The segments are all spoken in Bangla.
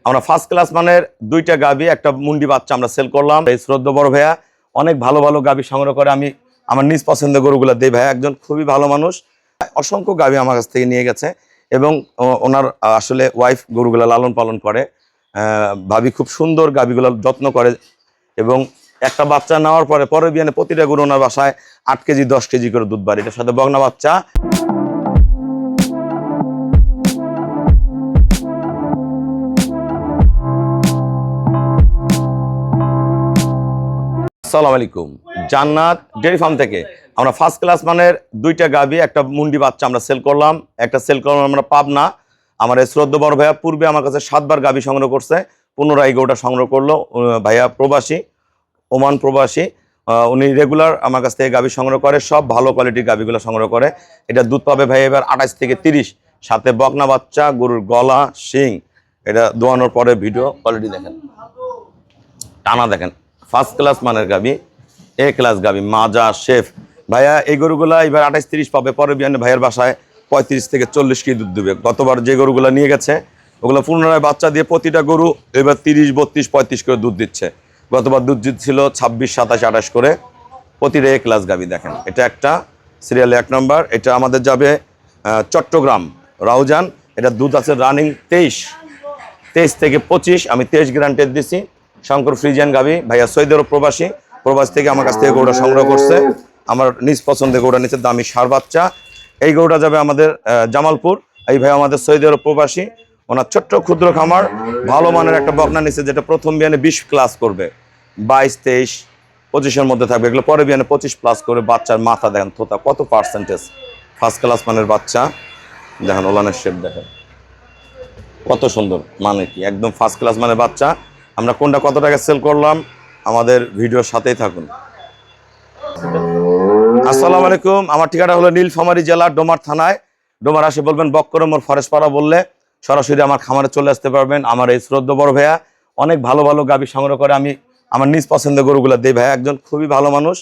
আমরা ফার্স্ট ক্লাস মানের দুইটা গাবি একটা মুন্ডি বাচ্চা আমরা সেল করলাম। এই শ্রদ্ধা বড় ভাইয়া অনেক ভালো ভালো গাবি সংগ্রহ করে, আমি আমার নিজ পছন্দের গরুগুলো দেই। ভাইয়া একজন খুবই ভালো মানুষ, অসংখ্য গাবি আমার কাছ থেকে নিয়ে গেছে এবং ওনার আসলে ওয়াইফ গরুগুলো লালন পালন করে। ভাবি খুব সুন্দর গাবিগুলো যত্ন করে এবং একটা বাচ্চা নেওয়ার পরে বিয়ানে প্রতিটা গরু ওনার বাসায় 8 কেজি 10 কেজি করে দুধ বাড়ে। এটার সাথে বগনা বাচ্চা। আসসালামু আলাইকুম, জান্নাত ডেয়ারি ফার্ম থেকে আমরা ফার্স্ট ক্লাস মানের দুইটা গাবি একটা মুন্ডি বাচ্চা আমরা সেল করলাম। একটা সেল করলাম আমরা পাবনা। আমার এই শ্রদ্ধা বড় ভাইয়া পূর্বে আমার কাছে 7 বার গাবি সংগ্রহ করছে, পুনরায় গরুটা সংগ্রহ করলো। ভাইয়া প্রবাসী, ওমান প্রবাসী, উনি রেগুলার আমার কাছ থেকে গাবি সংগ্রহ করে, সব ভালো কোয়ালিটির গাবিগুলো সংগ্রহ করে। এটা দুধ পাবে ভাই এবার 28 থেকে 30, সাথে বকনা বাচ্চা, গরুর গলা শিং। এটা দোয়ানোর পরে ভিডিও কোয়ালিটি দেখেন, টানা দেখেন, ফার্স্ট ক্লাস মানের গাবি, এ ক্লাস গাবি, মাজা শেফ। ভাইয়া এই গরুগুলা এবার 28-30 পাবে, পরে বিয়ানে ভাইয়ের বাসায় 35 থেকে 40 কেজি দুধ দেবে। গতবার যে গরুগুলো নিয়ে গেছে ওগুলো পুনরায় বাচ্চা দিয়ে প্রতিটা গরু এবার 30, 32, 35 করে দুধ দিচ্ছে। গতবার দুধ ছিল 26, 27, 28 করে প্রতিটা এ ক্লাস গাবি। দেখেন এটা একটা সিরিয়ালে 1 নম্বর। এটা আমাদের যাবে চট্টগ্রাম রাউজান। এটা দুধ আছে রানিং 23 থেকে 25, আমি 23 গ্যারান্টি দিছি। শঙ্কর ফ্রিজিয়ান গাবি, ভাইয়া সৌদি আরব প্রবাসী, প্রবাস থেকে আমার কাছ থেকে গরুটা সংগ্রহ করছে। আমার নিজ পছন্দের গরুটা নিচে দামি সার বাচ্চা। এই গরুটা যাবে আমাদের জামালপুর। এই ভাই আমাদের সৌদি আরব প্রবাসী, ওনার ছোট্ট ক্ষুদ্র খামার, ভালো মানের একটা বকনা নিচে, যেটা প্রথম বিয়ানে 20 ক্লাস করবে, 22, 23, 25-এর মধ্যে থাকবে। এগুলো পরে বিয়ানে 25 প্লাস করে। বাচ্চার মাথা দেখেন, থোতা কত পার্সেন্টেজ, ফার্স্ট ক্লাস মানের বাচ্চা। দেখেন ওলানের শেপ দেখেন কত সুন্দর, মানে কি একদম ফার্স্ট ক্লাস মানের বাচ্চা। আমরা কোনটা কত টাকা সেল করলাম আমাদের ভিডিওর সাথেই থাকুন। আসসালামু আলাইকুম, আমার ঠিকানা হলো নীলফামারী জেলা ডোমার থানায়। ডোমার আসে বলবেন বক্করমোর ফরেস্টপাড়া বললে সরাসরি আমার খামারে চলে আসতে পারবেন। আমার এই শ্রদ্ধা বড় ভাইয়া অনেক ভালো ভালো গাবি সংগ্রহ করে, আমি আমার নিজ পছন্দের গরুগুলো দেই। ভাইয়া একজন খুবই ভালো মানুষ,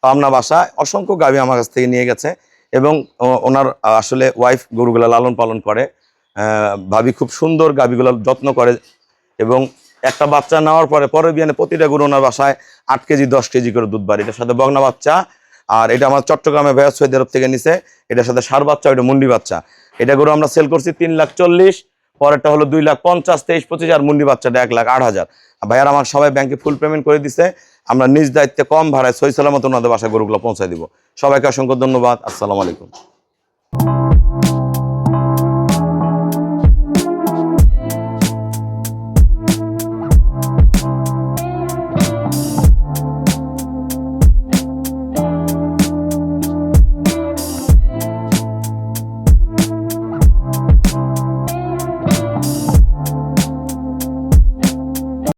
পাবনা বাসায় অসংখ্য গাবি আমার কাছ থেকে নিয়ে গেছে এবং ওনার আসলে ওয়াইফ গরুগুলো লালন পালন করে। ভাবি খুব সুন্দর গাবিগুলো যত্ন করে এবং একটা বাচ্চা নেওয়ার পরে বিয়ানে প্রতিটা গরু ওনার বাসায় 8 কেজি 10 কেজি করে দুধ বাড়ে। এটার সাথে বগনা বাচ্চা। আর এটা আমার চট্টগ্রামে ভাইয়া সৌদি আরব থেকে নিছে। এটার সাথে সার বাচ্চা, ওইটা মুন্ডি বাচ্চা। এটা গরু আমরা সেল করছি 3,40,000, পরেরটা হলো 2,50,000, 23, 25, আর মুন্ডি বাচ্চাটা 1,08,000। ভাইয়ার আমার সবাই ব্যাংকে ফুল পেমেন্ট করে দিছে। আমরা নিজ দায়িত্বে কম ভাড়ায় সহি সালামত ওনাদের বাসায় গরুগুলো পৌঁছায় দিব। সবাইকে অসংখ্য ধন্যবাদ। আসসালামু আলাইকুম।